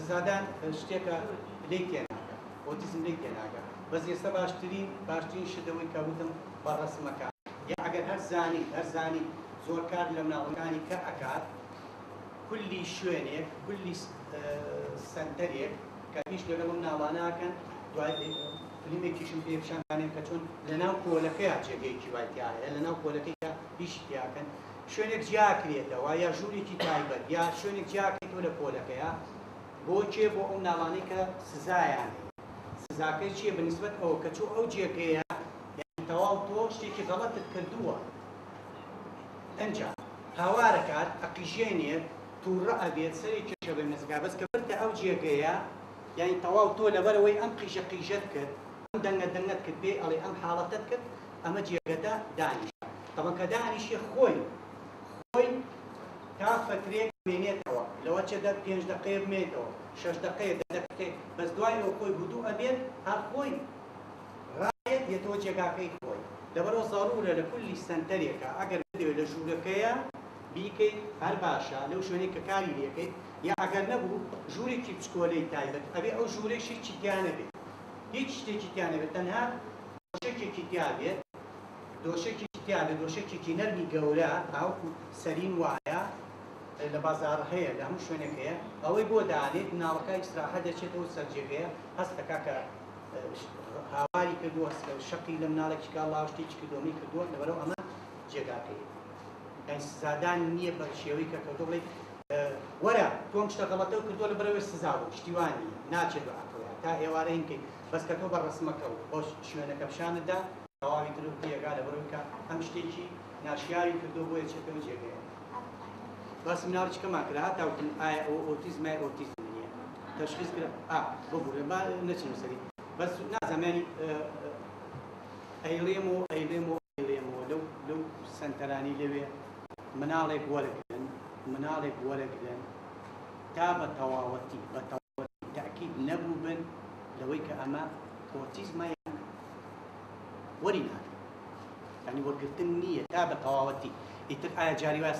سزادان شتێکە لێی تێناکە ئۆتیزم لێی تێناکە بەس ئێستا باشترین شتەوەی کەوتم بە ڕسمەکە یا ئەگەر هەر زانی زۆر کار لە مناڵەکانی کە ئەکات کولی شوێنێک کولی سنتەرێک کە هیچ لەگەڵ مناڵاناکەن دوای فلیمێکیشم پێ پیشانکانێن کە چۆن لەناو کۆلەکەیە جێگەیەکی وایتیا هەیە لەناو کۆلەکەیدا هیچی تیاکەن شوێنێک جیاکرێتەوە یا ژوورێکی تایبەت یا شوێنێک جیاکرێتەوە لە کۆلەکەیە بۆ چێ بۆ ئەو ناڵانەی کە سزایان سزاکەی چییە بەنسبەت ئەوە کە چوو ئەو جێگەیە یعنی تەواو تۆ شتێکی غەڵەتت کردووە ئەنجا هاوارەکات ئەقیژێنێت تووڕە ئەبێت سەری کێشە بە مەزگا بەس کە بردە ئەو جێگەیە یعنی تەواو تۆ لەبەرەوەی ئەم قیژەت کرد ئەم دەنگەت کرد بێ ئەڵێ ئەم حاڵەتت کرد ئەمە جێگەدا دانیش طبعا کە دانیشی خۆی تا فترێک بمێنێتەوە لەوە چێدە 5 دقەیە بمێنێتەوە 6 دقەیە 10 دقەیە بەس دوای ئەو خۆی بوودوو ئەبێت هەر خۆی ڕایەت یێتەوە جێگاکەی خۆی لەبەرەوە زارورە لە کولی سنتەرێکە ئەگەر بدەوێت لە ژوورەکەیە بیکەیت هەر باشە لەو شوێنێک کە کاری لێکەیت یا ئەگەر نەبوو ژوورێکی بچکۆلەی تایبەت ئەبێ ئەو ژوورێکی تیانە بێت هیچ شتێکی تیانە بێت تەنها دۆشێکێکی تیا بێت دۆشێکێکی نەرمی گەورە تاوەکو سەرین وایە لە بازار هەیە لە هەموو شوێنێک هەیە ئەوەی بۆ دانێت ناڵەکە ئیستراحەت دەچێتەوە سەر جێگەیە هەستەکە کە هاواری کردووە شەقی لە مناڵێکی کاڵاو شتێکی کردومی کردووە لەبەرەوە ئەمە جێگاکەی سزادان نییە بە شێوەی کە کەوتۆ بڵێ وەرە تۆم شتە غەڵەتە کردووە لەبەرەوەی سزا بوو شتیوانی ناچێت بە عەقڵەوە تا ئێوارە هینکەی بەس کە تۆ بە ڕسمەکە و بۆ شوێنەکە پیشانتدا تەواوی تر پێگا لەبەرەوەی کە ئەم شتێکی ناشیاوی کردو بۆ یەکێتەوە جێگەیە باسی مناڵێکەکەمان کرا هاتاوتن ئایا ئەو ئۆتیزمە ئۆتیزم نییە تەشخیص کرا ببوورێ با نەچین سەری بەس نازانانی ئەیڵێمەوە لەو سەنتەرانی لەوێ مناڵێک وەرەگرن تا بە تەواوەتی تاکید نەبوو بن لەوەی کە ئەمە ئۆتیزمە وەری ناکەن یعنی وەرگرتن نییە تا بە تەواوەتی ئیتر ئایا جاریوای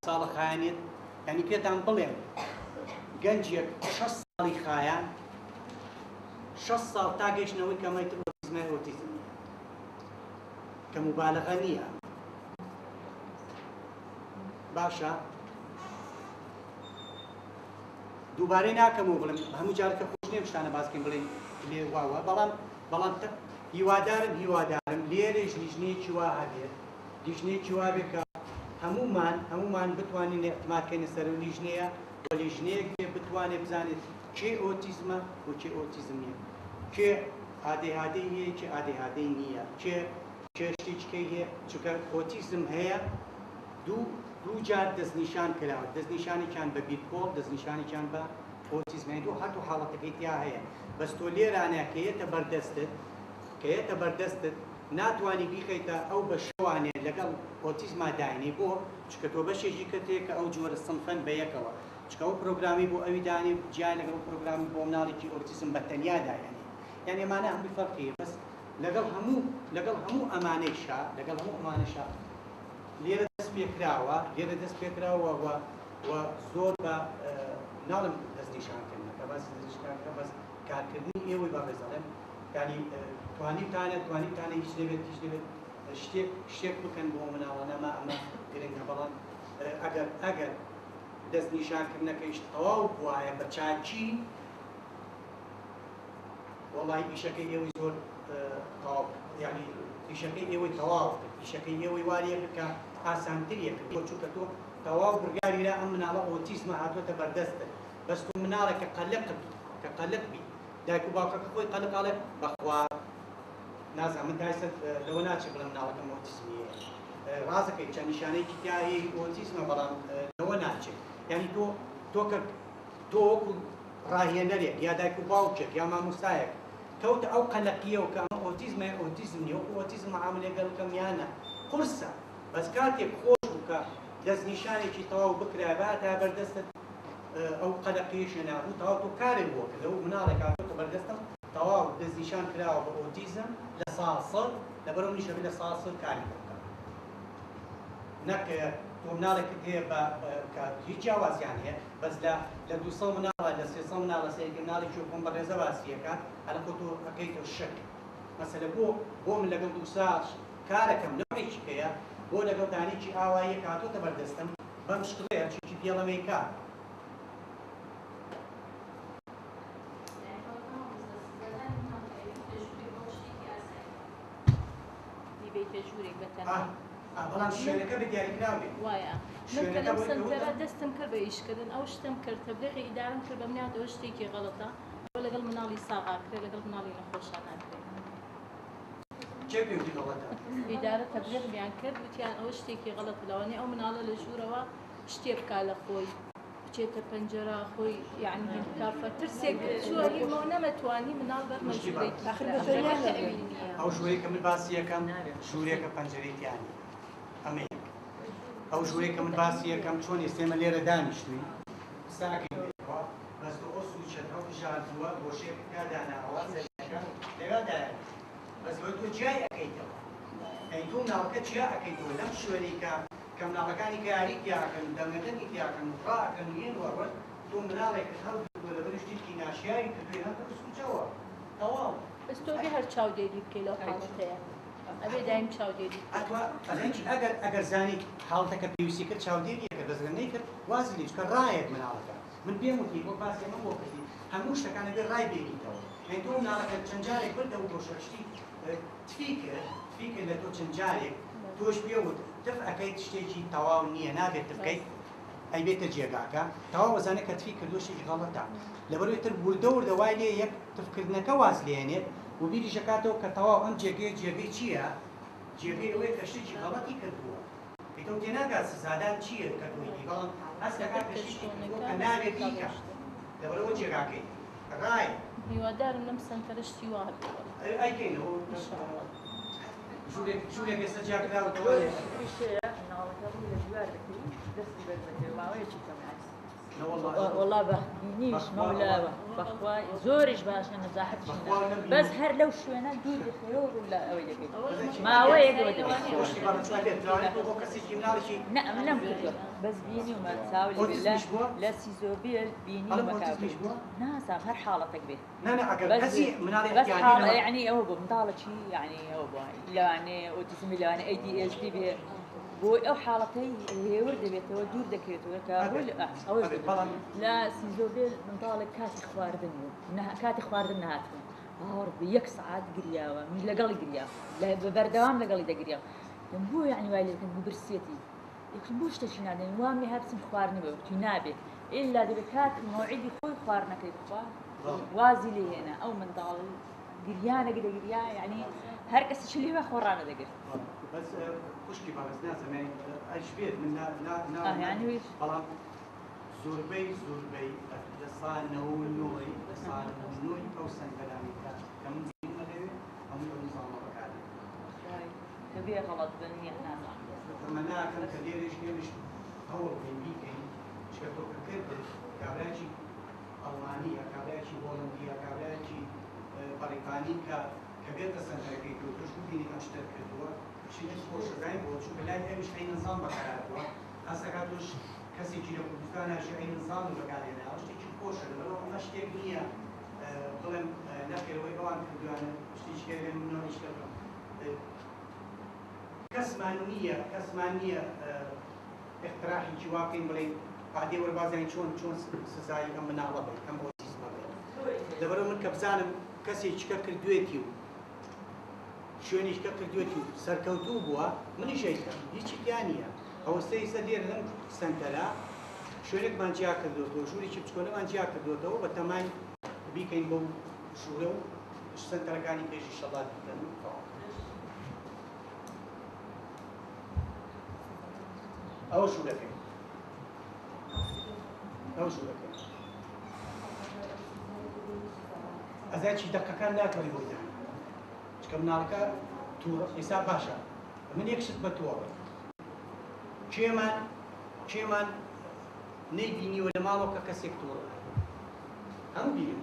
ساڵە خایانێت یعنی پێتان بڵێن گەنجێک 6 ساڵی خایان 6 ساڵ تا گەیشتنەوەی کە مەیتر ئۆتیزم نییە کە مبالغە نییە باشە دووبارەی ناکەم و بڵێم هەموو جارکە خۆش نییە شتانە باسکەین بڵێن لێ واوە بەڵام هیوادارم لێرەش لیژنەیەکی وا هەبێت لیژنەیەکی وا بێت کە هەمومان بتوانین احتمالکەینە سەر و لیژنەیە بۆ لیژنەیەک بێ بتوانێت بزانێت کێ ئۆتیزمە و کێ ئۆتیزم نییە کێ ئادێهادەی هەیە کێ ئادێهادەی نییە کێ شتێکەکەی هەیە چونکە ئۆتیزم هەیە دوو جار دەستنیشان کراوە دەستنیشانێکیان بە بیرکۆڵ دەستنیشانێکیان بە ئۆتیزم هەیە هەتوو حاڵەتەکەی تیا هەیە بەس تۆ لێرانە کە یێتە بەردەستت ناتوانانی بیخەیتە ئەو بە شەوانێ لەگەڵ ئۆتیزما داینی بۆ چکە تۆ بەشێکی کردێت کە ئەو جۆرە سنفەن بە یەکەوە چکە ئەو پرۆگرامی بۆ ئەوی دانی جیان لەگەڵ پرۆگرامی بۆ مناڵێکی ئۆتیزم بە تەنیا دایانی یعنی ئەمانە هەمووی فەرقیە بەس لەگەڵ هەموو ئەمانەیشا لێرە دەست پێکراوە و زۆر بە ناڵم دەستنیشانکردنەکە باسی دەستنیشانکە بەس کارکردنی ئێوەی بە ڕێزەڵێم یعنی توانیتانە هیچ دەبێت شتێک بکەن بۆ مناڵانەمە ئەمە گرنگە بەڵام ئەگەر دەستنیشانکردنەکەیش تەواو وایە بە چاکی وەڵای ئیشەکەی ئێوەی زۆر تەواو یعنی ئیشەکەی ئێوەی تەواو ئیشەکەی ئێوەی واریە بکە ئاسانتریە بۆ چونکە تۆ تەواو بڕیاریرا ئەم مناڵە ئۆتیزمە هاتوۆتە بەردەستە بەس تۆ مناڵێکە قەلق بی دایک و باوکەکە خۆی قەلقاڵێ بەخوا نازانم من دایسەت لەوە ناچێت بڵێم مناڵەکەم ئۆتیزمیە ڕازەکەی چەند نیشانەیەکی تیایی ئۆتیزمە بەڵام لەوە ناچێت یعنی تۆ وەکو ڕاهێنەرێک یا دایک و باوکێک یا مامۆستایەک کەوتە ئەو قەلەقیەوە کە ئەمە ئۆتیزمە ئۆتیزم نیە وەکو ئۆتیزم معاملەی گەڵکەم یانە قورسە بەس کاتێک خۆش بووکە دەستنیشانێکی تەواو بکرابە تا بەردەستت ئەو قەلەقیەشە نابوو تەواو تۆ کارێک بۆ کە لەو مناڵێک هاتووەتە بەردەستم تەواو دەستنیشان کراوە بە ئۆتیزم لە ساڵ لەبەرەوە نیشە بێت لە ساڵ کاری بکە نەک تۆ مناڵێکت هەیە بە هیچ جیاوازیان هەیە بەس لە 200 مناڵە لە 300 مناڵە سەرەکی مناڵێکی خۆم بە ڕێزە باسیەکان هەلە تۆ ئەەکەیتەوە شەک مەسەلە بۆ من لەگەڵ 200 کارەکەم نەوەیەکی هەیە بۆ لەگەڵ دانێکی ئاواییە کاتۆتە بەردەستم بەم شتڵەیە چی پێڵەمەی کار بەڵام شوێنەکە بە دیاریکراوێت وایە من لەم سنتەرە دەستم کرد بە ئیشکردن ئەو شتم کرد تەبلیغی ئیدارەم کرد بە منیان ئەوە شتێکی غەڵەتە ئەوە لەگەڵ مناڵی ساغا کرێ لەگەڵ مناڵی نەخۆشان ناکرێت چێ پێوتی غەڵەتە ئیدارە تەبلیغیان کرد وتیان ئەوە شتێکی غەڵەتە لەوانەیە ئەو مناڵە لە ژوورەوە شتێ بکا لە خۆی بچێتە پەنجەرە خۆی یعنی هەندکافە ترسێک چوەریمەوە نەمەتوانی مناڵ بەرمەژوورەی ئەو ژوورەی کە من باسی یەکەم ژوورێکە پەنجەرەیتیانی ئەمەیە ئەو ژوورێک کە من باسی یەکەم چۆن ئێستێمە لێرە دانیشتووی ساکەین بەس ئەو سوچەت ئەو ژاردووە بۆشێک داداناوە سەرەکە لێوادایە بەس تۆ جیای ئەەکەیتەوە ئەی تۆ ناوەکە جیا ئەەکەیتەوە لەم شوێنەی کە مناڵەکانی کاری تیاکەن دەنگەدەنی تیاکەن ڕاکەن وێن وەڕۆن تۆ مناڵێک هەڵدووە لە بەرشتێکی ناشیایی کردوێ هەم سوچەوە تەواو بەس تۆ بێ هەر چاودێری بکەی لەو حاڵەتەیە ئەبێ دایم چاودێری ئەگەر زانی حاڵەتەکە پێویستی کرد چاودێریەکە دەستگە نەیکرد وازی لێ چکە ڕایەک مناڵەکە من پێم وتی بۆ باسی من بۆ کردی هەموو شتەکانە بێ ڕای بێنیتەوە یعنی تۆ مناڵەکە چەند جارێک بردەوە بۆ شەشتی تفیکرد لە تۆ چەند جارێک تۆش پێوت تف ئەەکەیت شتێکی تەواو نییە نابێت بکەیت ئەی بێتە جێگاکە تەواو وەزانە کە تفی کردوشێکی غەڵەتە لەبەرێتتر وردە وای لێ یەک تفکردنەکە واز لێنێت و بیری شکاتەوە کە تەواو ئەم جێگەی چییە؟ جێگەی ئەوەیە کە شتێکی غەڵەتی کردووە ئیتۆ تێناگات سزادان چییە کردوویی بەڵام هەست دەکات کە شتێکی کە نابێت بیکە لەبەرەوە جێگاکەی ڕای هیوادارم لەم سەنتەرە شتی وا هەبێت ئەیکەینەوە ژوورێک ئێستا جیاکراوەتەوە والله بەخبینیش مەولاوە بەخوای زۆریش باشە نەزاحەتش بەس هەر لەو شوێنە دوو دەخەوە لە ئەوەی دەبێت ماوەیەک نە لەم کردووە بەس بینی ومە چاولی لە سیزۆبیل بینی مەکاویش بووە نازام هەر حاڵەتێک بێت بەس حاڵە یعنی ئەوە بوو منداڵێکی یعنی ئەوە بووە لەوانەیە ئۆتیزمی لەوانە ADHD بێ بۆ ئەو حاڵەتەی هێور دەبێتەوە دوور دەکرێتەوە کە لە سیزۆبێل منداڵێک کاتی خواردن بوو کاتی خواردن نهاتوە باوەڕ بە 1 سەعات گریاوە من لەگەڵی گریاوە بە بەردەوام لەگەڵی دەگریاوە دەم بۆ یعنی وای لێکن بوو برسێتی یەکتر بۆ شتێکی نادەین وام لێ هەرچم خواردنی بە توی نابێت ئللا دەبێت کاتی مەوعیدی خۆی خواردنەکەی بخوا وازی لێ هێنا ئەو منداڵ گریانەگە دەگریا یعنی هەر کەسیش لێوە خۆڕانە دەگرت بس خوشکی باز نازم ايش بيت من يعني ويش بلام زوربي لصان نوي لصان نوي او سن كلامي كم مدري هم نظام بكاري كبير غلط بني احنا اتمنى كان كثير ايش هو بيميكي شكله كده كابلاجي المانيا كابلاجي هولنديا كابلاجي بريطانيا كبير سنتركي كوتش بيني اشتر كدوا شيء خوش زين بوشو بلاي ايش اي نظام بكاراتوا هسه كاتوش كسي جينا كردستان شي اي نظام بكارينا اش تيجي خوش لو مش تيجي ظلم نفكر ويقوان كدوانا شتيش كده منو ايش كده كسمانية اقتراحي جواكين بلي بعدي وربازين شون سزاي ام نعلبي ام اوتيزم دبرو من كبزانم كسي چکە کردوێتی و شوێنی چکە کردوێتی و سەرکەوتوو بووە منی شەیکە هیچی دیانە ئەوەستەی سە لێرە لەم سنتەرە شوێنێکمان جیا کردوێتەوە ژوورێکی بچکۆلەمان جیا کردوێتەوە بە تەمای بیکەین بەو ژوورە و سنتەرەکانی پێشی شەڵات بکەن ئەوە ژوورەکەی ئەزاچی دەقەکان ناتوانێت بۆی دەن چکە مناڵەکە تووڕە ئێستا باشە من یەکشت بە تۆڕە کێمان نەیبینیوە لە ماڵەوە کەسێک تووڕە هەموو بینێت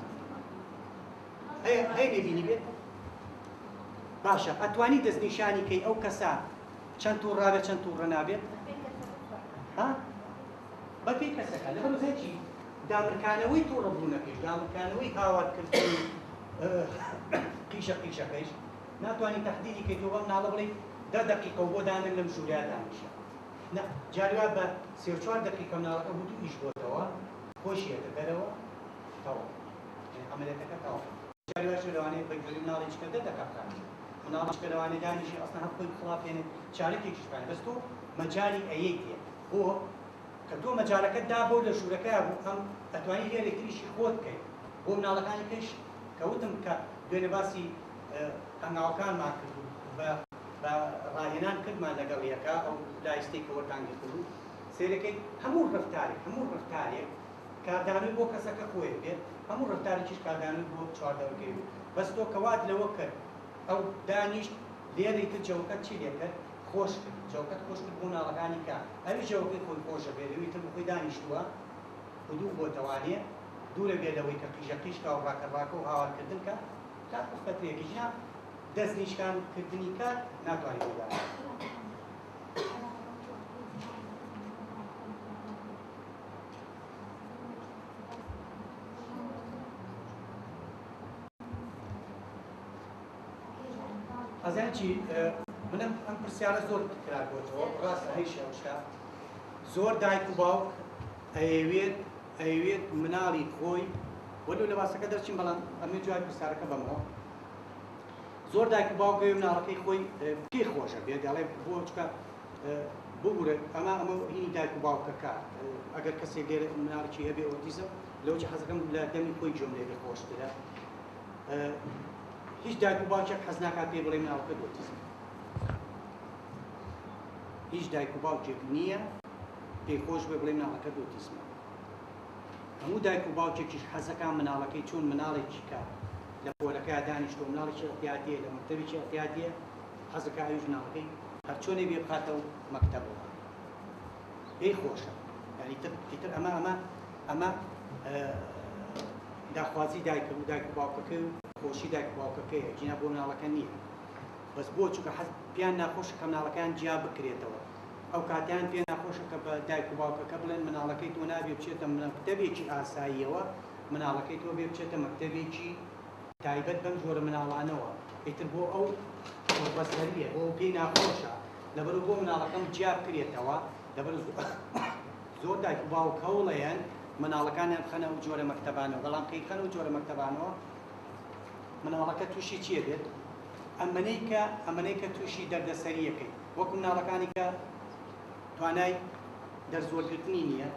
هەیە نەیبینی بێت باشە ئەتوانی دەستنیشانی کەی ئەو کەسە چەند تووڕابێت چەند تووڕە نابێت ها بەپی کەسەکە لەبەر زێکی دامرکانەوەی تووڕەبوونەکەی دامرکانەوەی هاوارکردن قیشە قیشەکەیش ناتوانانی تەحدیدی کەیتەوە بەم ناڵە بڵێ 10 دقیقە بۆ دانن لەم ژووریا دانیشە جاریوا بە 3-4 دقیقە ناڵەکە بوو ئیش بۆتەوە خۆشیەکە دەرەوە تەواو عملەتەکە تەواو جاریواش لەوانەیە بەگوێری مناڵێکیکە 10 دقیقە مناڵێکیکە لەوانەیە دانیشی ئەسڵا هەم خۆی خڵافێنێت چارەکێکیش پایە بەس تۆ مەجای ئەیەکیە بۆ کە تۆ مەجارەکەت دابۆ لە ژوورەکە بوو ئەم ئەتوانی لێ ئەلێکتریشی خۆت بکەیت بۆ مناڵەکانی کەش کەوتم کە دوێنێ باسی هەنگاوەکانمان کرد بە ڕاهێنان کردمان لەگەڵ یەکە ئەو لایستەی کە وەرتانگرتبوو سێرەکەی هەموو ڕفتارێک کاردانووی بۆ کەسەکە خۆی بێت هەموو ڕفتارێکیش کاردانووی بۆ چواردەوەگەی بوو بەس تۆ کەوات لەوە کرد ئەو دانیشت لێرەی کرد جەوەکەت چی لێ کرد خۆش کرد جەوەکەت خۆش کرد بۆ ناڵەکانی کار ئەوی جەوەکەی خۆی خۆشە بێت لەوی تر بخۆی دانیشتووە بدوو بۆ تەوانێ دوورە بێت لەوەی کە قیژەقیشکە و ڕاکەڕاکە و هاوارکردن کە تا فترێکیش نا دەست نیشکانکردنی کار ناتوانێت بۆدان ئەزان چی منم ئەم پرسیارە زۆر تکرار بۆتەوە ڕاستە هەیشە ئەوشتا زۆر دایک و باوک ئەیەوێت مناڵی خۆی وەلو لە باسەکە دەرچین بەڵام ئەمێ جوای پرسیارەکە بەمەوە زۆر دایک و باوک مناڵەکەی خۆی پێی خۆشە بێت دەڵێ بۆ چکە بگورە ئەمە هینی دایک و باوکەکە ئەگەر کەسێک لێرە مناڵێکی هەبێ ئۆتیزم لەوجه حەزەکەم لە دەمی خۆی جۆم لێ خۆشترە هیچ دایک و باوکێک حەز ناکات پێی بڵێ مناڵەکەت ئۆتیزم هیچ دایک و باوکێک نییە پێی خۆش بێ بڵێ مناڵەکەت ئۆتیزمە هەموو دایک و باوکێکیش حەزەکان مناڵەکەی چۆن مناڵێکی کە لە پۆلەکە دانیشتۆ مناڵێکی ئەحتیاطیە لە مەکتەبێکی ئەحتیاطیە حەزەکە ئەویش مناڵەکەی هەر چۆنێ بێ بخاتەوە مەکتەبەوە پێی خۆشە یعنی تر ئەمە داخوازی دایک و باوکەکەی و خۆشی دایک و باوکەکەیە جینا بۆ مناڵەکە نییە بەس بۆ چونکە پیان ناخۆشە کە مناڵەکان جیا بکرێتەوە ئەو کاتیان پێ ناخۆشە کە بە دایک و باوکەکە بڵێن مناڵەکەی تۆ نابێ بچێتە مەکتەبێکی ئاساییەوە مناڵەکەی تۆ بێ بچێتە مەکتەبێکی تایبەت بەم جۆرە مناڵانەوە ئیتر بۆ ئەو بەسەریە بۆ پێی ناخۆشە لەبەر بۆ مناڵەکەم جیا بکرێتەوە لەبەر زۆر دایک و باوک هەوڵەیەن مناڵەکانیان بخەنە ئەو جۆرە مەکتەبانەوە بەڵام کەی خەنە ئەو جۆرە مەکتەبانەوە مناڵەکە تووشی چیە بێت ئەمەنەی کە تووشی دەردەسەریەکەی وەکو مناڵەکانی کە توانای دەرزۆرگرتنی نییە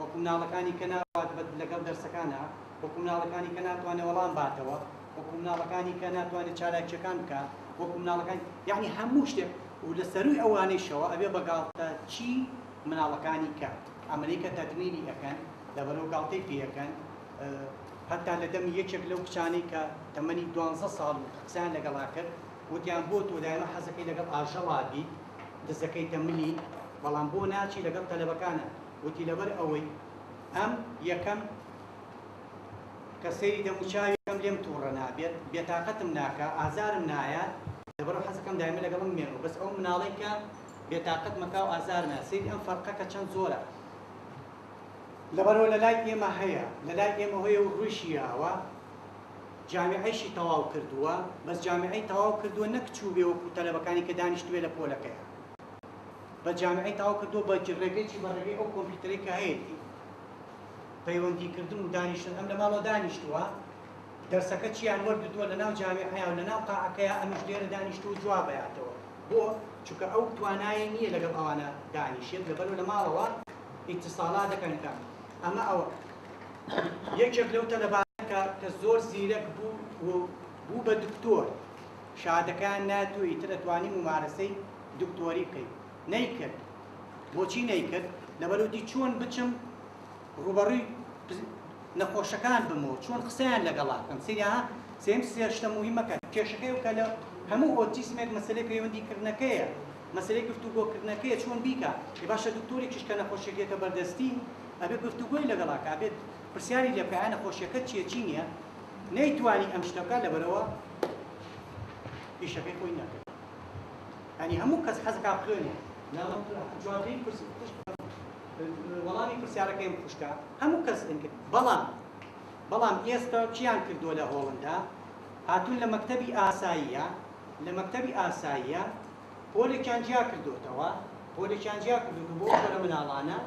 وەکو مناڵەکانی کە ناوات لەگەڵ دەرسەکانە وەکو مناڵەکانی کە ناتوانێت وەڵام باتەوە وەکو مناڵەکانی کە ناتوانێت چالاکیەکان بکات وەکو مناڵەکانی یعنی هەموو شتێک و لە سەروی ئەوانەیشەوە ئەبێ بەگاڵتە چی مناڵەکانی کات ئەمەی کە تەدمیری ئەەکەن لەبەرەوە گاڵتەی پێەکەن هەتا لە دەمی یەکێک لەو کچانەی کە تەمەنی 12 ساڵ قسەیان لەگەڵا کرد وتیان بۆ تۆ دایمە حەزەکەی لەگەڵ ئاژەڵا بیت دەزەکەی تەملی بەڵام بۆ ناچی لەگەڵ تەلەبەکانە وتی لەبەر ئەوەی ئەم یەکەم کە سەیری دەموچاوی یەکەم لێم تووڕە نابێت بێتاقەتم ناکە ئازارم نایە لەبەر حەزەکەم دایمە لەگەڵم مێنەوە بەس ئەو مناڵەی کە بێتاقەت مەکا و ئازار نایە سەیری ئەم فەرقەکە چەند زۆرە لەبەرەوە لە لای ئێمە هەیە لە لای ئێمە هەیە و ڕووشیاوە جامعەیشی تەواو کردووە بەس جامعەی تەواو کردووە نەکچوو بێ وەکو تەلەبەکانی کە دانیشتوێ لە پۆلەکەیە بە جامعەی تەواو کردووە بە ڕێگەیەکی بەڕێگەی ئەو کۆمپیوتەرێک کە هەیەی پەیوەندیکردن و دانیشتن ئەم لە ماڵەوە دانیشتووە دەرسەکە چیان وەرگتووە لە ناو جامعەیە و لە ناو قاعەکەیە ئەمیش لێرە دانیشتووە و جواب بەیاتەوە بۆ چونکە ئەو توانایە نییە لەگەڵ ئەوانە دانیشێت لەبەرەوە لە ماڵەوە ئیتیساڵات دەکەن کە ئەمە ئەوە یەکێک لەو تەلەبانەکە کە زۆر زیرەک بوو بە دکتۆر شادەکان ناتووی تر ئەتوانی ممارەسەی دکتۆری بکەیت نەیکرد بۆچی نەیکرد لەبەرەوەی چۆن بچم ڕوبەڕووی نەخۆشەکان بمەوە چۆن قسەیان لەگەڵا بکەم سێم شتە موهیمەکە کێشەکەی و کە لە هەموو ئۆتیسمێک مەسەلەی پەیوەندیکردنەکەیە مەسەلەی گفتوگۆکردنەکەیە چۆن بیکە باشە دکتۆرێکیش کە نەخۆشیەکێتە بەردەستی ئەبێ گفتوگۆی لەگەڵاکە ئەبێت پرسیاری لێ بکە نەخۆشیەکە چییە چی نییە نەیتوانی ئەم شتەکە لەبەرەوە ئیشەکەی خۆی نەکرد ینی هەموو کەس حەزەکە بخوێنێ جوابەی پرسی وەڵامی پرسیارەکەیم خوشکە هەموو کەس کرد بەڵام ئێستا چیان کردووە لە هۆڵندا هاتوون لە مەکتەبی ئاساییە پۆلێکیان جیا کردوتەوە بۆ خۆرە مناڵانە